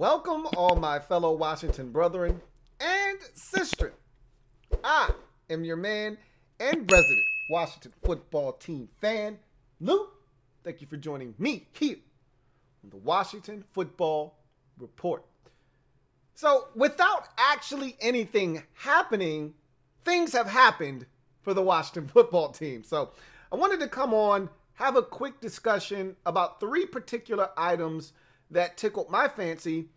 Welcome, all my fellow Washington brethren and sistren. I am your man and resident Washington football team fan, Lou. Thank you for joining me here on the Washington Football Report. So, without actually anything happening, things have happened for the Washington football team. So, I wanted to come on, have a quick discussion about three particular items that tickled my fancy,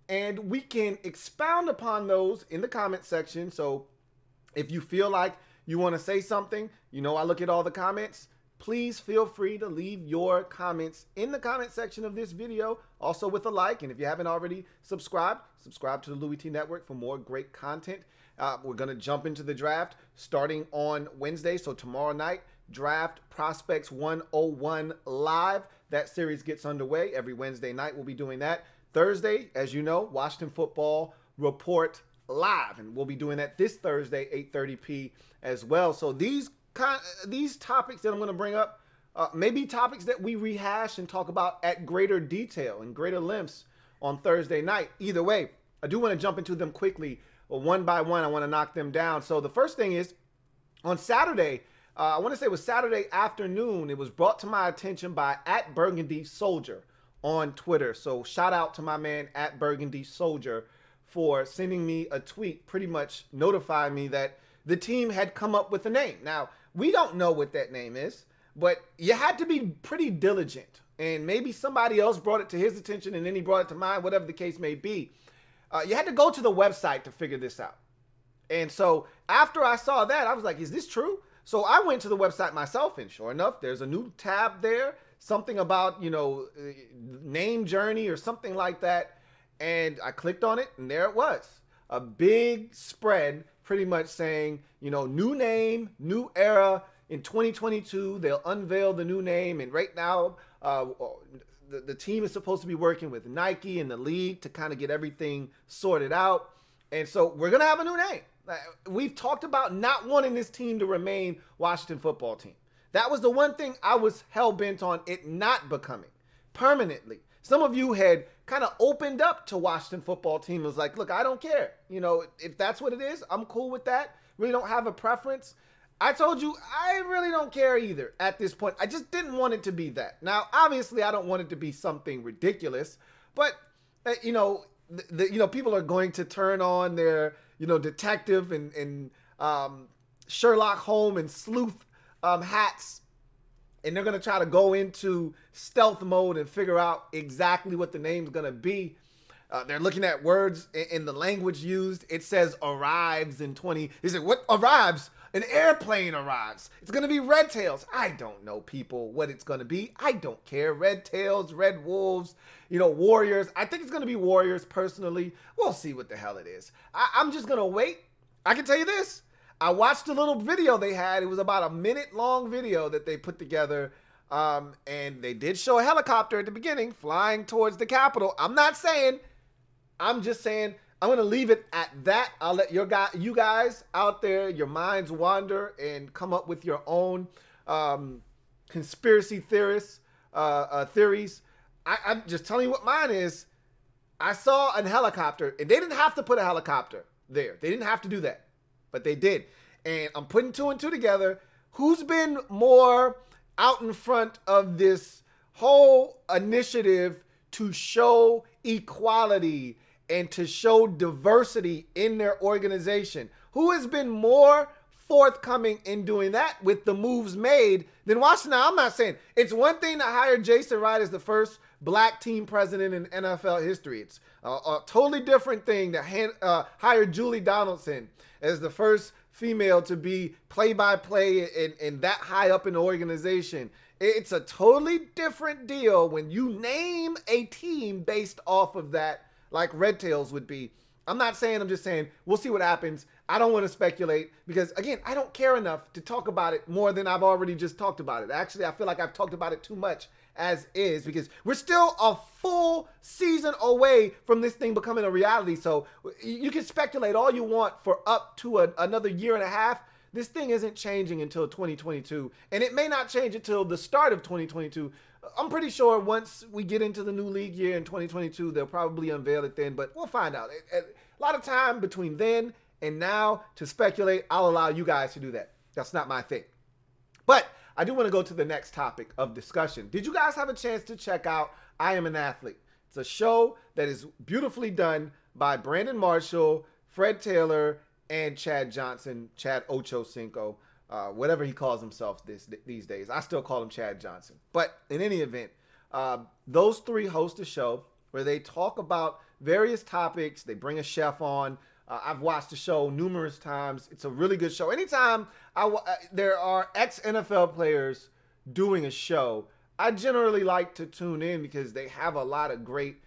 and we can expound upon those in the comment section. So if you feel like you want to say something, you know I look at all the comments, please feel free to leave your comments in the comment section of this video, also with a like. And if you haven't already subscribe to the LouieTeeNetwork for more great content. We're going to jump into the draft starting on Wednesday, so tomorrow night. Draft Prospects 101 live. That series gets underway every Wednesday night. We'll be doing that. Thursday, as you know, Washington Football Report live, and we'll be doing that this Thursday, 8:30 as well. So these topics that I'm going to bring up may be topics that we rehash and talk about at greater detail and greater lengths on Thursday night. Either way, I do want to jump into them quickly, one by one. I want to knock them down. So the first thing is on Saturday. I want to say it was Saturday afternoon. It was brought to my attention by @BurgundySoldier on Twitter. So shout out to my man @BurgundySoldier for sending me a tweet, pretty much notifying me that the team had come up with a name. Now, we don't know what that name is, but you had to be pretty diligent. And maybe somebody else brought it to his attention and then he brought it to mine, whatever the case may be. You had to go to the website to figure this out. And so after I saw that, I was like, is this true? So I went to the website myself, and sure enough, there's a new tab there, something about, you know, name journey or something like that. And I clicked on it, and there it was. A big spread pretty much saying, you know, new name, new era. In 2022, they'll unveil the new name. And right now, the team is supposed to be working with Nike and the league to kind of get everything sorted out. And so we're going to have a new name. We've talked about not wanting this team to remain Washington football team. That was the one thing I was hell-bent on it not becoming permanently. Some of you had kind of opened up to Washington football team. It was like, look, I don't care. You know, if that's what it is, I'm cool with that. Really don't have a preference. I told you, I really don't care either at this point. I just didn't want it to be that. Now, obviously, I don't want it to be something ridiculous, but, you know, people are going to turn on their, detective and Sherlock Holmes and sleuth hats, and they're going to try to go into stealth mode and figure out exactly what the name's going to be. They're looking at words in the language used. It says arrives in 20. They said, what arrives? An airplane arrives. It's going to be Red Tails. I don't know, people, what it's going to be. I don't care. Red Tails, Red Wolves, Warriors. I think it's going to be Warriors, personally. We'll see what the hell it is. I'm just going to wait. I can tell you this. I watched a little video they had. It was about a minute-long video that they put together. And they did show a helicopter at the beginning flying towards the Capitol. I'm just saying, I'm going to leave it at that. I'll let you guys out there, your minds wander and come up with your own conspiracy theories. I'm just telling you what mine is. I saw a helicopter, and they didn't have to put a helicopter there. They didn't have to do that, but they did. And I'm putting two and two together. Who's been more out in front of this whole initiative to show equality and to show diversity in their organization? Who has been more forthcoming in doing that with the moves made than Washington? Now, I'm not saying it's one thing to hire Jason Wright as the first black team president in NFL history. It's a totally different thing to hire Julie Donaldson as the first female to be play-by-play and that high up in the organization. It's a totally different deal when you name a team based off of that, like Red Tails would be. I'm not saying, I'm just saying we'll see what happens. I don't want to speculate because, again, I don't care enough to talk about it more than I've already just talked about it. Actually, I feel like I've talked about it too much as is because we're still a full season away from this thing becoming a reality. So you can speculate all you want for up to another year and a half. This thing isn't changing until 2022, and it may not change until the start of 2022. I'm pretty sure once we get into the new league year in 2022, they'll probably unveil it then, but we'll find out. A lot of time between then and now to speculate. I'll allow you guys to do that. That's not my thing. But I do want to go to the next topic of discussion. Did you guys have a chance to check out I Am an Athlete? It's a show that is beautifully done by Brandon Marshall, Fred Taylor, and Chad Johnson, Chad Ochocinco, whatever he calls himself these days. I still call him Chad Johnson. But in any event, those three host a show where they talk about various topics. They bring a chef on. I've watched the show numerous times. It's a really good show. Anytime there are ex-NFL players doing a show, I generally like to tune in because they have a lot of great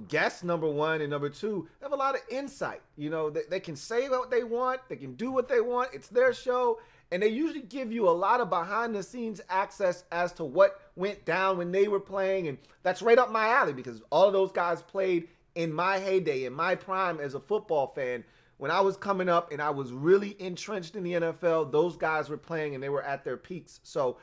guests, number one, and number two, they have a lot of insight. You know, they can say what they want. They can do what they want. It's their show. And they usually give you a lot of behind-the-scenes access as to what went down when they were playing. And that's right up my alley because all of those guys played in my heyday, in my prime as a football fan. When I was coming up and I was really entrenched in the NFL, those guys were playing and they were at their peaks. So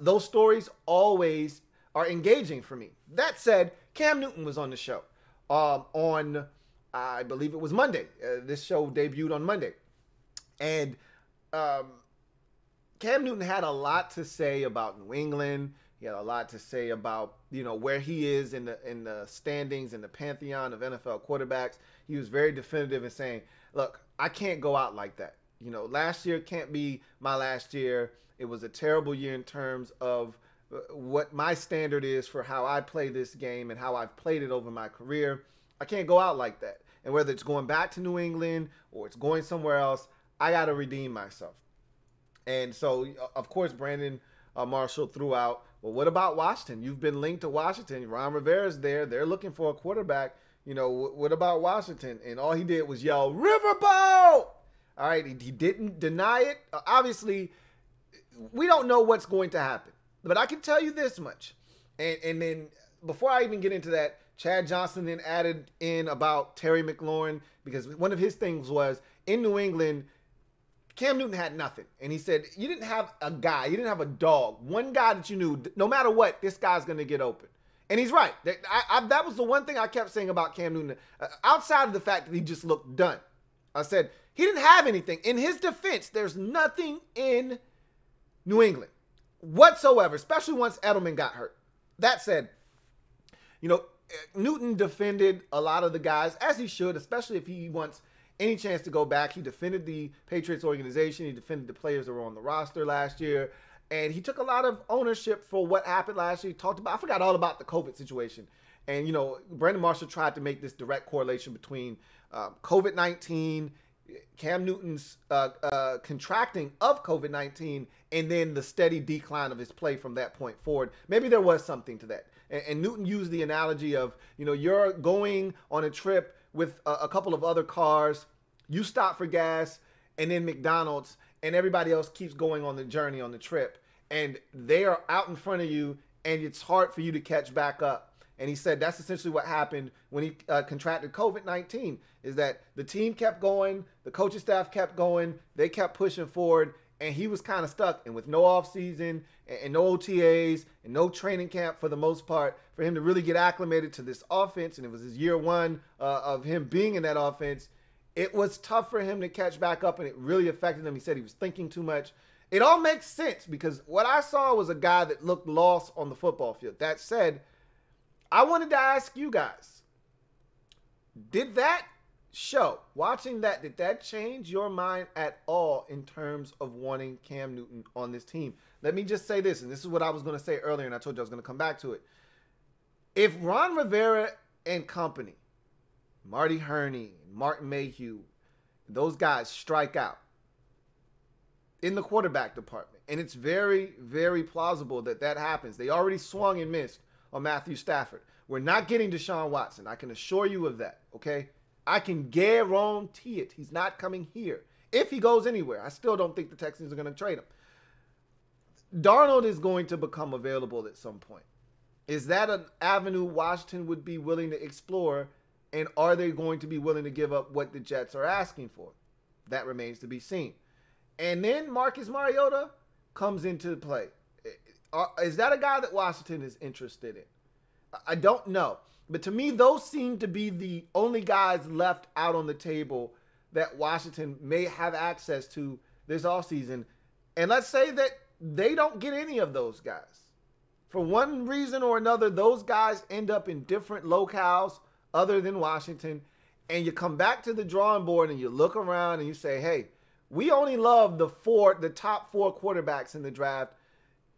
those stories always are engaging for me. That said, Cam Newton was on the show on, I believe it was Monday. This show debuted on Monday. And Cam Newton had a lot to say about New England. He had a lot to say about, you know, where he is in the standings, in the pantheon of NFL quarterbacks. He was very definitive in saying, look, I can't go out like that. You know, last year can't be my last year. It was a terrible year in terms of what my standard is for how I play this game and how I've played it over my career. I can't go out like that. And whether it's going back to New England or it's going somewhere else, I got to redeem myself. And so, of course, Brandon Marshall threw out, well, what about Washington? You've been linked to Washington. Ron Rivera's there. They're looking for a quarterback. You know, what about Washington? And all he did was yell, Riverboat! All right, he didn't deny it. Obviously, we don't know what's going to happen. But I can tell you this much. And then before I even get into that, Chad Johnson then added in about Terry McLaurin because one of his things was in New England, Cam Newton had nothing. And he said, you didn't have a guy. You didn't have a dog. One guy that you knew, no matter what, this guy's going to get open. And he's right. That was the one thing I kept saying about Cam Newton. Outside of the fact that he just looked done. I said, he didn't have anything. In his defense, there's nothing in New England whatsoever, especially once Edelman got hurt. That said, you know, Newton defended a lot of the guys, as he should, especially if he wants any chance to go back. He defended the Patriots organization. He defended the players that were on the roster last year. And he took a lot of ownership for what happened last year. He talked about, I forgot all about the COVID situation. And, you know, Brandon Marshall tried to make this direct correlation between COVID-19, Cam Newton's contracting of COVID-19, and then the steady decline of his play from that point forward. Maybe there was something to that. And Newton used the analogy of, you know, you're going on a trip with a couple of other cars. You stop for gas and then McDonald's, and everybody else keeps going on the journey, on the trip. And they are out in front of you, and it's hard for you to catch back up. And he said that's essentially what happened when he contracted COVID-19, is that the team kept going, the coaching staff kept going, they kept pushing forward, and he was kind of stuck. And with no offseason and no OTAs and no training camp for the most part, for him to really get acclimated to this offense, and it was his year one of him being in that offense, it was tough for him to catch back up, and it really affected him. He said he was thinking too much. It all makes sense because what I saw was a guy that looked lost on the football field. That said, I wanted to ask you guys, did that show, watching that, did that change your mind at all in terms of wanting Cam Newton on this team? Let me just say this, and this is what I was going to say earlier, and I told you I was going to come back to it. If Ron Rivera and company, Marty Herney, Martin Mayhew, those guys strike out in the quarterback department, and it's very, very plausible that that happens. They already swung and missed on Matthew Stafford. We're not getting Deshaun Watson. I can assure you of that, okay? I can guarantee it. He's not coming here. If he goes anywhere, I still don't think the Texans are going to trade him. Darnold is going to become available at some point. Is that an avenue Washington would be willing to explore? And are they going to be willing to give up what the Jets are asking for? That remains to be seen. And then Marcus Mariota comes into play. Is that a guy that Washington is interested in? I don't know. But to me, those seem to be the only guys left out on the table that Washington may have access to this offseason. And let's say that they don't get any of those guys. For one reason or another, those guys end up in different locales other than Washington. And you come back to the drawing board and you look around and you say, hey, we only love the top 4 quarterbacks in the draft.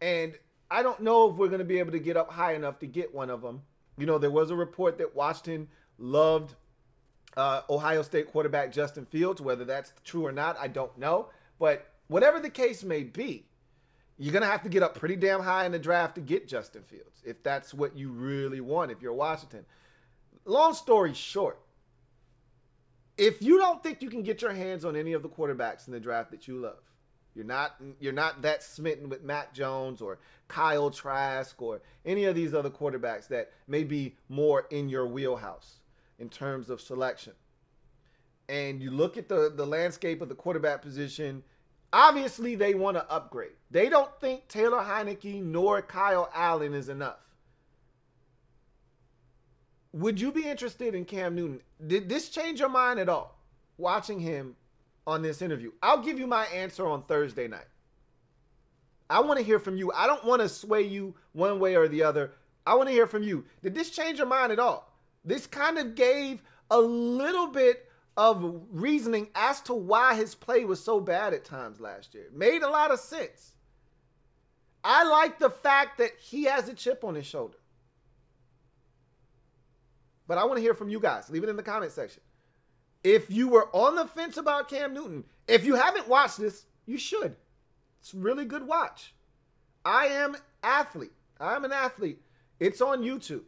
And I don't know if we're going to be able to get up high enough to get one of them. You know, there was a report that Washington loved Ohio State quarterback Justin Fields. Whether that's true or not, I don't know. But whatever the case may be, you're going to have to get up pretty damn high in the draft to get Justin Fields, if that's what you really want, if you're Washington. Long story short, if you don't think you can get your hands on any of the quarterbacks in the draft that you love, you're not that smitten with Mac Jones or Kyle Trask or any of these other quarterbacks that may be more in your wheelhouse in terms of selection. And you look at the landscape of the quarterback position, obviously they want to upgrade. They don't think Taylor Heineke nor Kyle Allen is enough. Would you be interested in Cam Newton? Did this change your mind at all, watching him on this interview? I'll give you my answer on Thursday night. I want to hear from you. I don't want to sway you one way or the other. I want to hear from you. Did this change your mind at all? This kind of gave a little bit of reasoning as to why his play was so bad at times last year. It made a lot of sense. I like the fact that he has a chip on his shoulder. But I want to hear from you guys. Leave it in the comment section. If you were on the fence about Cam Newton, if you haven't watched this, you should. It's a really good watch. I am an athlete. It's on YouTube.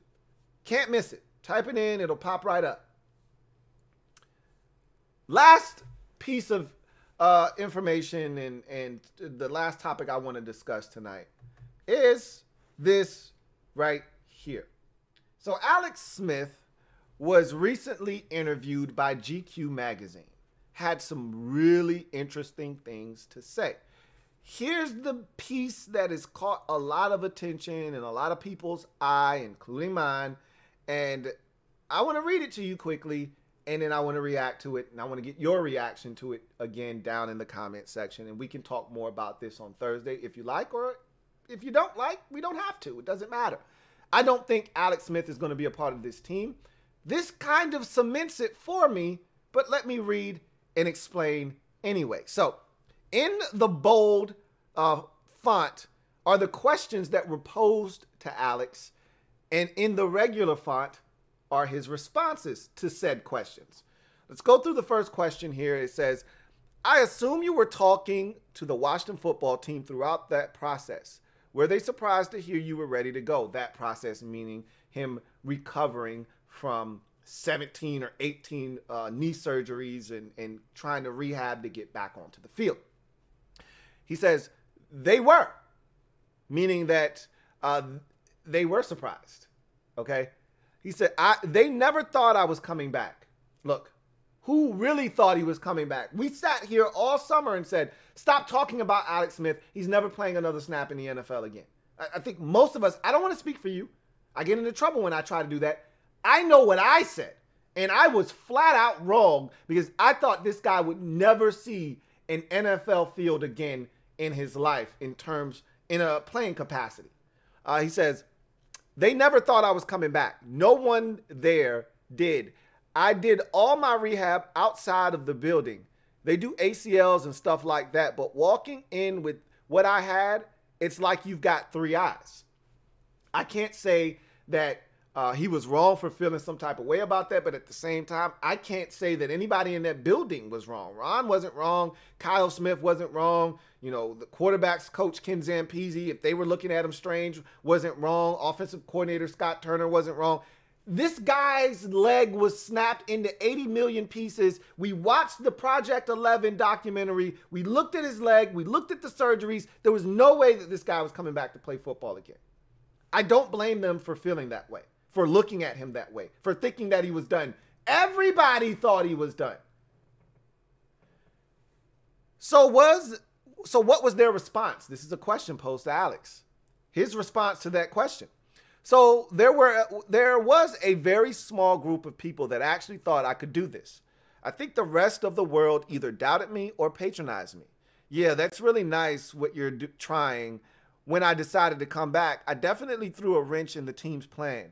Can't miss it. Type it in. It'll pop right up. Last piece of information and the last topic I want to discuss tonight is this right here. So Alex Smith was recently interviewed by GQ magazine. Had some really interesting things to say. Here's the piece that has caught a lot of attention and a lot of people's eye, including mine. And I want to read it to you quickly, and then I want to react to it, and I want to get your reaction to it again down in the comment section. And we can talk more about this on Thursday if you like, or if you don't like, we don't have to. It doesn't matter. I don't think Alex Smith is going to be a part of this team. This kind of cements it for me, but let me read and explain anyway. So, in the bold font are the questions that were posed to Alex, and in the regular font are his responses to said questions. Let's go through the first question here. It says, I assume you were talking to the Washington football team throughout that process. Were they surprised to hear you were ready to go? That process meaning him recovering from 17 or 18 knee surgeries and trying to rehab to get back onto the field. He says, they were, meaning that they were surprised, okay? He said, they never thought I was coming back. Look, who really thought he was coming back? We sat here all summer and said, stop talking about Alex Smith. He's never playing another snap in the NFL again. I think most of us, I don't want to speak for you. I get into trouble when I try to do that. I know what I said, and I was flat out wrong because I thought this guy would never see an NFL field again in his life in a playing capacity. He says, they never thought I was coming back. No one there did. I did all my rehab outside of the building. They do ACLs and stuff like that, but walking in with what I had, it's like you've got 3 eyes. I can't say that he was wrong for feeling some type of way about that, but at the same time, I can't say that anybody in that building was wrong. Ron wasn't wrong. Kyle Smith wasn't wrong. You know, the quarterback's coach, Ken Zampese, if they were looking at him strange, wasn't wrong. Offensive coordinator Scott Turner wasn't wrong. This guy's leg was snapped into 80 million pieces. We watched the Project 11 documentary. We looked at his leg. We looked at the surgeries. There was no way that this guy was coming back to play football again. I don't blame them for feeling that way, for looking at him that way, for thinking that he was done. Everybody thought he was done. So was So what was their response? This is a question posed to Alex. His response to that question. So there was a very small group of people that actually thought I could do this. I think the rest of the world either doubted me or patronized me. Yeah, that's really nice what you're trying. When I decided to come back, I definitely threw a wrench in the team's plan.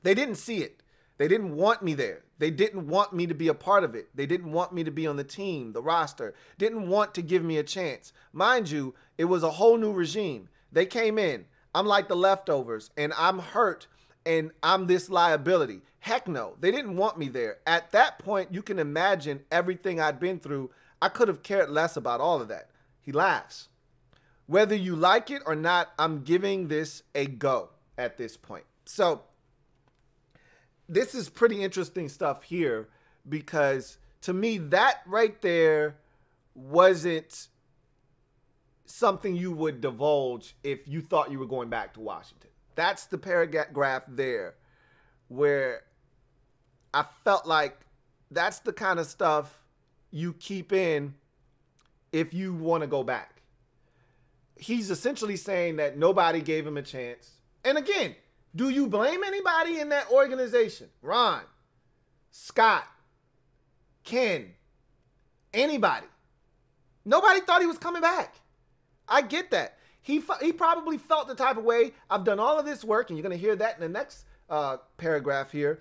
They didn't see it. They didn't want me there. They didn't want me to be a part of it. They didn't want me to be on the team, the roster. Didn't want to give me a chance. Mind you, it was a whole new regime. They came in. I'm like the leftovers, and I'm hurt, and I'm this liability. Heck no. They didn't want me there. At that point, you can imagine everything I'd been through. I could have cared less about all of that. He laughs. Whether you like it or not, I'm giving this a go at this point. So this is pretty interesting stuff here, because to me, that right there wasn't something you would divulge if you thought you were going back to Washington. That's the paragraph there where I felt like that's the kind of stuff you keep in if you want to go back. He's essentially saying that nobody gave him a chance. And again, do you blame anybody in that organization? Ron, Scott, Ken, anybody? Nobody thought he was coming back. I get that. He probably felt the type of way. I've done all of this work, and you're going to hear that in the next paragraph here,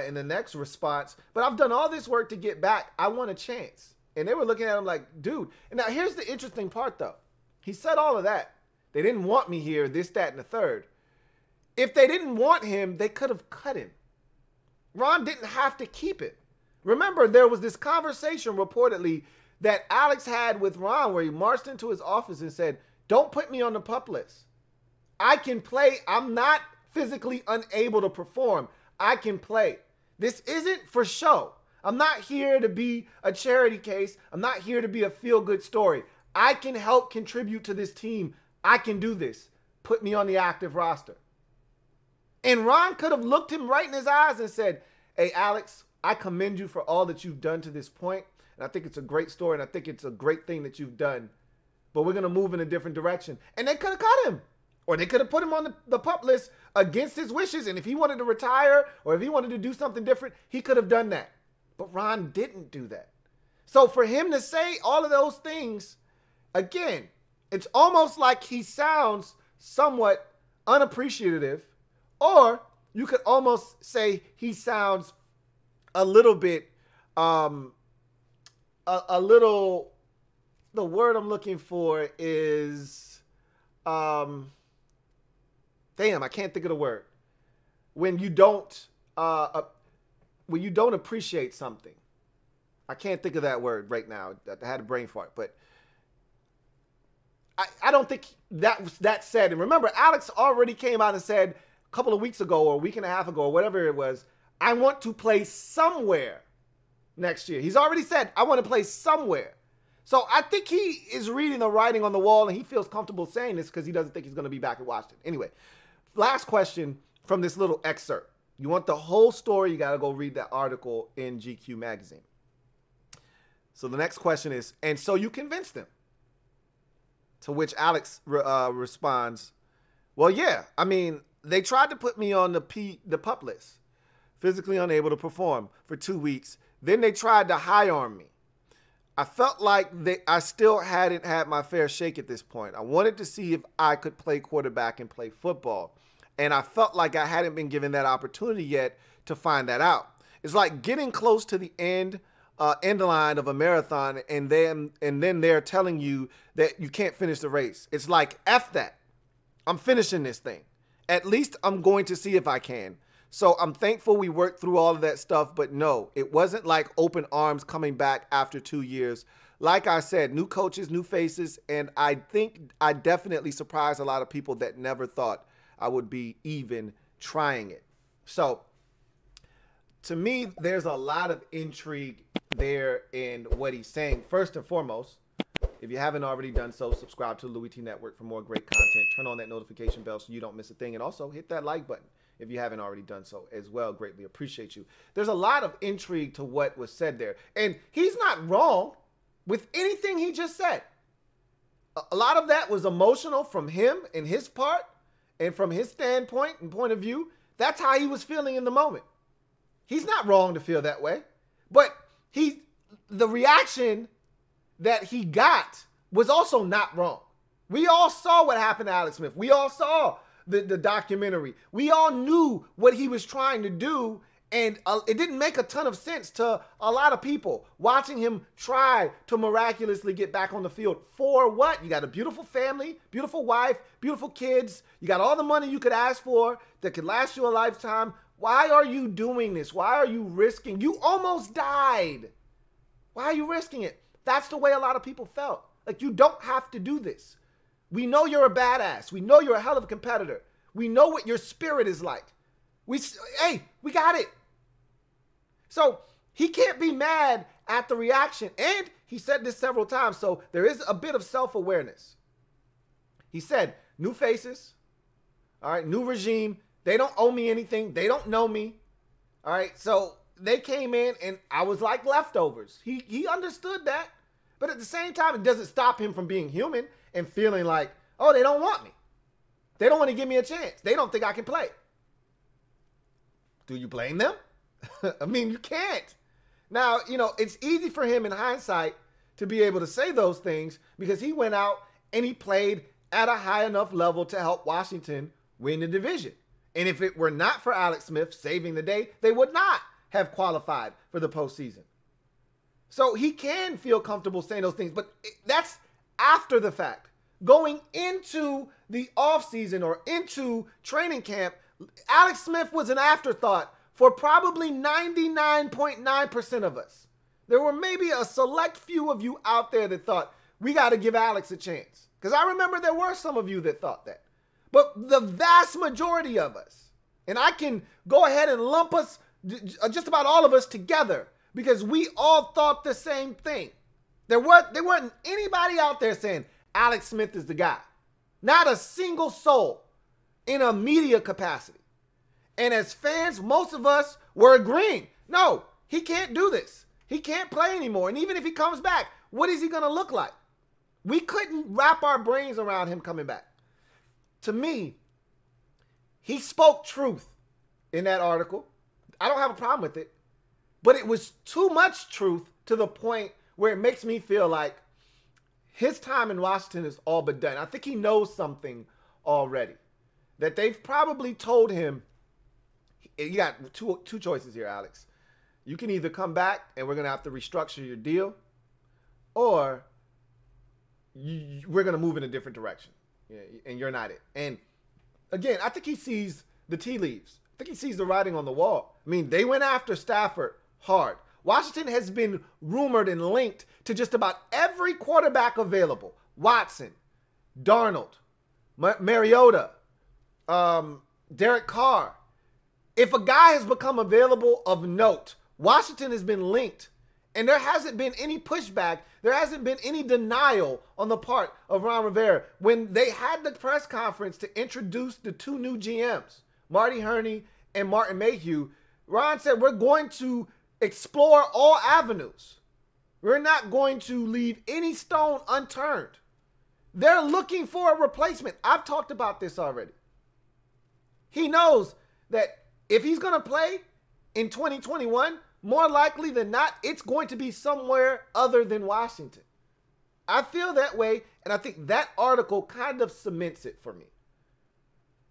in the next response. But I've done all this work to get back. I want a chance. And they were looking at him like, dude. And now here's the interesting part, though. He said all of that. They didn't want me here, this, that, and the third. If they didn't want him, they could have cut him. Ron didn't have to keep it. Remember, there was this conversation reportedly that Alex had with Ron where he marched into his office and said, don't put me on the PUP list. I can play. I'm not physically unable to perform. I can play. This isn't for show. I'm not here to be a charity case. I'm not here to be a feel-good story. I can help contribute to this team. I can do this. Put me on the active roster. And Ron could have looked him right in his eyes and said, hey, Alex, I commend you for all that you've done to this point. And I think it's a great story, and I think it's a great thing that you've done. But we're going to move in a different direction. And they could have cut him. Or they could have put him on the PUP list against his wishes. And if he wanted to retire or if he wanted to do something different, he could have done that. But Ron didn't do that. So for him to say all of those things, again, it's almost like he sounds somewhat unappreciative. Or you could almost say he sounds a little bit, the word I'm looking for is, damn, I can't think of the word. When you don't appreciate something. I can't think of that word right now. I had a brain fart, but I don't think that said. And remember, Alex already came out and said a couple of weeks ago or a week and a half ago or whatever it was, I want to play somewhere next year. He's already said, I want to play somewhere. So I think he is reading the writing on the wall, and he feels comfortable saying this because he doesn't think he's going to be back at Washington. Anyway, last question from this little excerpt. You want the whole story, you got to go read that article in GQ magazine. So the next question is, and so you convinced them? To which Alex responds, well, yeah. I mean, they tried to put me on the PUP list, physically unable to perform for 2 weeks. Then they tried to high arm me. I felt like I still hadn't had my fair shake at this point. I wanted to see if I could play quarterback and play football. And I felt like I hadn't been given that opportunity yet to find that out. It's like getting close to the end line of a marathon, and then they're telling you that you can't finish the race. It's like, F that. I'm finishing this thing. At least I'm going to see if I can. So I'm thankful we worked through all of that stuff, but no, it wasn't like open arms coming back after 2 years. Like I said, new coaches, new faces, and I think I definitely surprised a lot of people that never thought I would be even trying it. So to me, there's a lot of intrigue there in what he's saying. First and foremost, if you haven't already done so, subscribe to LouieTeeNetwork for more great content. Turn on that notification bell so you don't miss a thing. And also hit that like button if you haven't already done so as well. Greatly appreciate you. There's a lot of intrigue to what was said there. And he's not wrong with anything he just said. A lot of that was emotional from him and his part and from his standpoint and point of view. That's how he was feeling in the moment. He's not wrong to feel that way, but the reaction that he got was also not wrong. We all saw what happened to Alex Smith. We all saw the documentary. We all knew what he was trying to do, and it didn't make a ton of sense to a lot of people watching him try to miraculously get back on the field. For what? You got a beautiful family, beautiful wife, beautiful kids. You got all the money you could ask for that could last you a lifetime. Why are you doing this? Why are you risking? You almost died. Why are you risking it? That's the way a lot of people felt. Like, you don't have to do this. We know you're a badass. We know you're a hell of a competitor. We know what your spirit is like. Hey, we got it. So he can't be mad at the reaction. And he said this several times, so there is a bit of self-awareness. He said, new faces, all right, new regime. They don't owe me anything. They don't know me, all right? So they came in, and I was like leftovers. He understood that. But at the same time, it doesn't stop him from being human and feeling like, oh, they don't want me. They don't want to give me a chance. They don't think I can play. Do you blame them? I mean, you can't. Now, you know, it's easy for him in hindsight to be able to say those things because he went out and he played at a high enough level to help Washington win the division. And if it were not for Alex Smith saving the day, they would not have qualified for the postseason. So he can feel comfortable saying those things, but that's after the fact. Going into the offseason or into training camp, Alex Smith was an afterthought for probably 99.9% of us. There were maybe a select few of you out there that thought, we got to give Alex a chance. Because I remember there were some of you that thought that. But the vast majority of us, and I can go ahead and lump us, just about all of us together, because we all thought the same thing. There wasn't anybody out there saying Alex Smith is the guy. Not a single soul in a media capacity. And as fans, most of us were agreeing, no, he can't do this. He can't play anymore. And even if he comes back, what is he going to look like? We couldn't wrap our brains around him coming back. To me, he spoke truth in that article. I don't have a problem with it. But it was too much truth to the point where it makes me feel like his time in Washington is all but done. I think he knows something already. That they've probably told him, you got two choices here, Alex. You can either come back and we're going to have to restructure your deal, or we're going to move in a different direction. And you're not it. And again, I think he sees the tea leaves. I think he sees the writing on the wall. I mean, they went after Stafford hard. Washington has been rumored and linked to just about every quarterback available. Watson, Darnold, Mariota, Derek Carr. If a guy has become available of note, Washington has been linked. And there hasn't been any pushback. There hasn't been any denial on the part of Ron Rivera. When they had the press conference to introduce the two new GMs, Marty Herney and Martin Mayhew, Ron said, we're going to explore all avenues. We're not going to leave any stone unturned. They're looking for a replacement. I've talked about this already. He knows that if he's going to play in 2021, more likely than not, it's going to be somewhere other than Washington. I feel that way, and I think that article kind of cements it for me.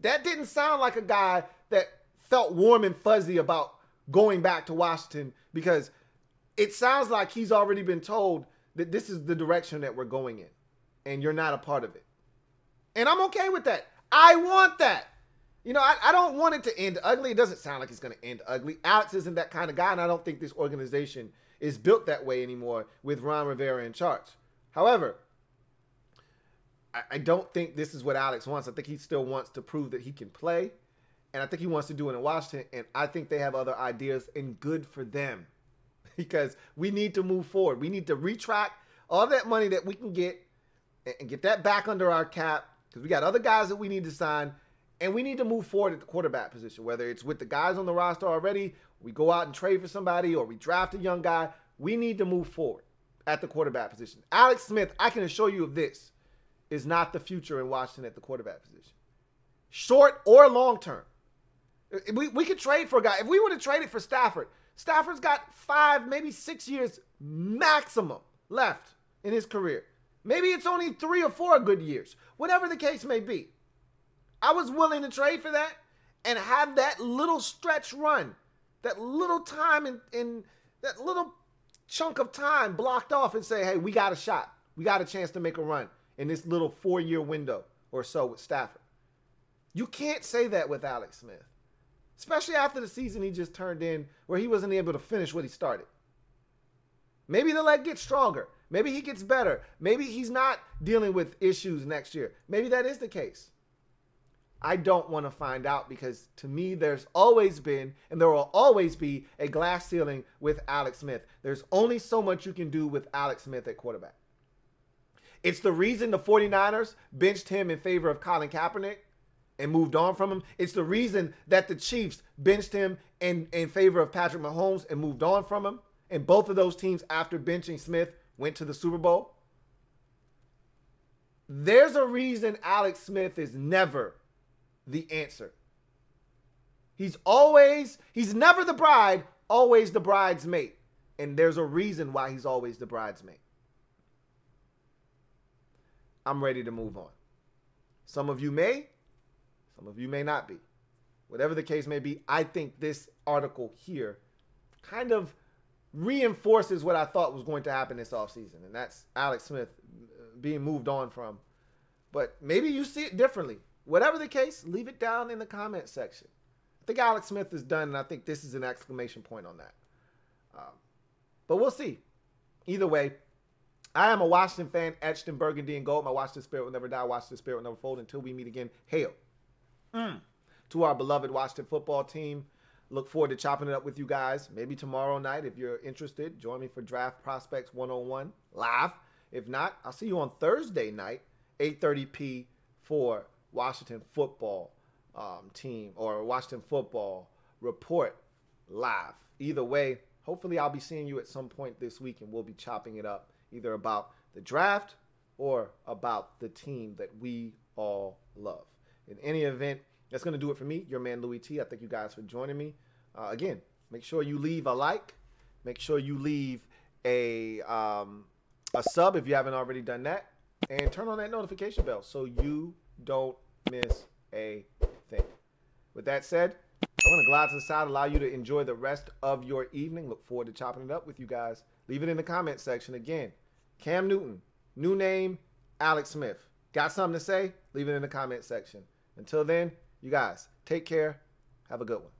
That didn't sound like a guy that felt warm and fuzzy about going back to Washington, because it sounds like he's already been told that this is the direction that we're going in, and you're not a part of it. And I'm okay with that. I want that. You know, I don't want it to end ugly. It doesn't sound like it's going to end ugly. Alex isn't that kind of guy, and I don't think this organization is built that way anymore with Ron Rivera in charge. However, I don't think this is what Alex wants. I think he still wants to prove that he can play, and I think he wants to do it in Washington, and I think they have other ideas, and good for them, because we need to move forward. We need to retract all that money that we can get and get that back under our cap, because we got other guys that we need to sign. And we need to move forward at the quarterback position, whether it's with the guys on the roster already, we go out and trade for somebody, or we draft a young guy. We need to move forward at the quarterback position. Alex Smith, I can assure you of this. is not the future in Washington at the quarterback position. Short or long term. We could trade for a guy. If we would have traded for Stafford, Stafford's got 5, maybe 6 years maximum left in his career. Maybe it's only 3 or 4 good years. Whatever the case may be. I was willing to trade for that and have that little stretch run, that little time in that little chunk of time blocked off and say, hey, we got a shot. We got a chance to make a run in this little 4-year window or so with Stafford. You can't say that with Alex Smith, especially after the season he just turned in where he wasn't able to finish what he started. Maybe the leg gets stronger. Maybe he gets better. Maybe he's not dealing with issues next year. Maybe that is the case. I don't want to find out because to me there's always been and there will always be a glass ceiling with Alex Smith. There's only so much you can do with Alex Smith at quarterback. It's the reason the 49ers benched him in favor of Colin Kaepernick and moved on from him. It's the reason that the Chiefs benched him in favor of Patrick Mahomes and moved on from him. And both of those teams, after benching Smith, went to the Super Bowl. There's a reason Alex Smith is never the answer. He's never the bride, always the bridesmaid. And there's a reason why he's always the bridesmaid. I'm ready to move on. Some of you may not be. Whatever the case may be, I think this article here kind of reinforces what I thought was going to happen this offseason, and that's Alex Smith being moved on from. But maybe you see it differently. Whatever the case, leave it down in the comment section. I think Alex Smith is done, and I think this is an exclamation point on that. But we'll see. Either way, I am a Washington fan, etched in burgundy and gold. My Washington spirit will never die. Washington spirit will never fold until we meet again. Hail to our beloved Washington football team. Look forward to chopping it up with you guys. Maybe tomorrow night, if you're interested, join me for Draft Prospects 101 live. If not, I'll see you on Thursday night, 8:30 p. for Washington football team or Washington football report live. Either way, hopefully I'll be seeing you at some point this week and we'll be chopping it up either about the draft or about the team that we all love. In any event, that's going to do it for me, your man Louie T. I thank you guys for joining me. Again, make sure you leave a like. Make sure you leave a sub if you haven't already done that. And turn on that notification bell so you don't miss a thing. With that said, I'm going to glide to the side, allow you to enjoy the rest of your evening. Look forward to chopping it up with you guys. Leave it in the comment section. Again, Cam Newton, new name, Alex Smith. Got something to say? Leave it in the comment section. Until then, you guys, take care. Have a good one.